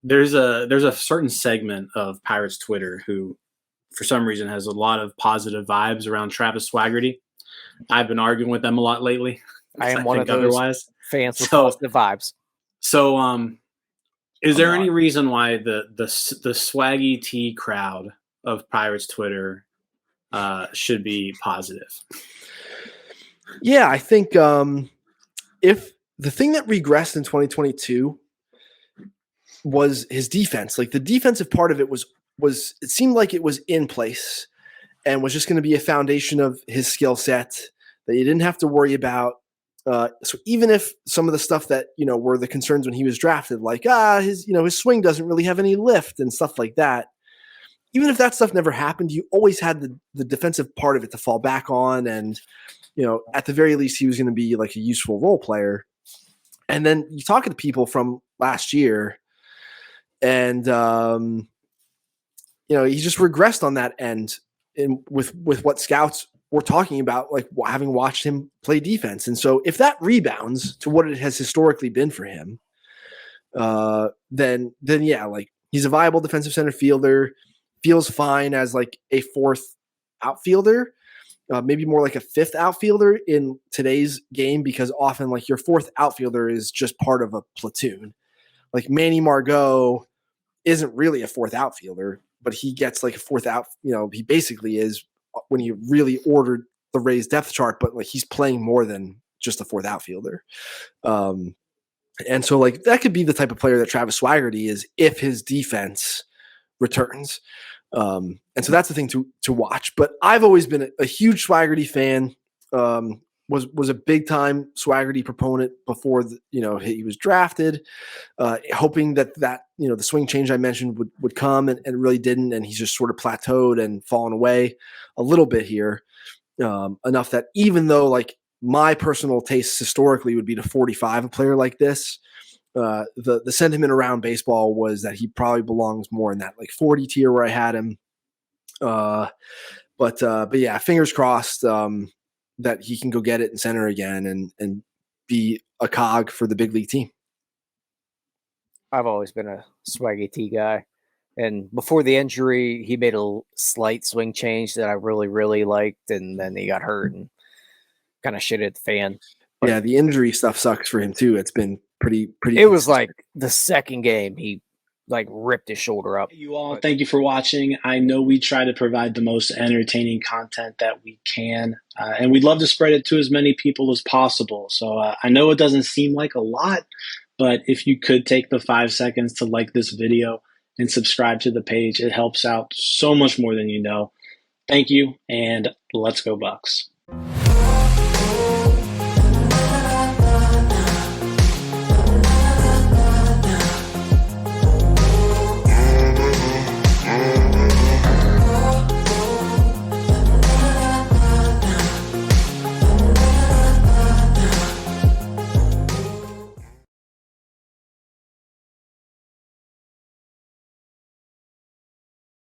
there's a certain segment of Pirates Twitter who, for some reason, has a lot of positive vibes around Travis Swaggerty. I've been arguing with them a lot lately. I am I one think of those otherwise. fans with So, positive vibes. so is there not. any reason why the Swaggy T crowd of Pirates Twitter should be positive? Yeah, I think if the thing that regressed in 2022 was his defense, like the defensive part of it was it seemed like it was in place and was just going to be a foundation of his skill set that you didn't have to worry about. So even if some of the stuff that, were the concerns when he was drafted, like, his swing doesn't really have any lift and stuff like that, even if that stuff never happened, you always had the defensive part of it to fall back on. And, at the very least, he was going to be like a useful role player. And then you talk to people from last year and, he just regressed on that end with what scouts were talking about, like having watched him play defense. And so if that rebounds to what it has historically been for him, then yeah, like he's a viable defensive center fielder, feels fine as like a fourth outfielder, maybe more like a fifth outfielder in today's game, because often like your fourth outfielder is just part of a platoon. Like Manny Margot isn't really a fourth outfielder, but he gets like a fourth out. He basically is when you really ordered the Rays depth chart, but like he's playing more than just a fourth outfielder. And so like that could be the type of player that Travis Swaggerty is if his defense returns. And so that's the thing to watch. But I've always been a huge Swaggerty fan. Was a big time Swaggerty proponent before he was drafted, hoping that the swing change I mentioned would come and really didn't, and he's just sort of plateaued and fallen away a little bit here, enough that even though like my personal taste historically would be to 45 a player like this, the sentiment around baseball was that he probably belongs more in that like 40 tier where I had him. But yeah, fingers crossed that he can go get it in center again and be a cog for the big league team. I've always been a Swaggy T guy. And before the injury, he made a slight swing change that I really, really liked. And then he got hurt and kind of shit at the fan. But yeah, the injury stuff sucks for him too. It's been pretty. It was like the second game he like ripped his shoulder up. You all, thank you for watching. I know we try to provide the most entertaining content that we can, and we'd love to spread it to as many people as possible. So I know it doesn't seem like a lot, but if you could take the 5 seconds to like this video and subscribe to the page, it helps out so much more than you know. Thank you, and let's go Bucks.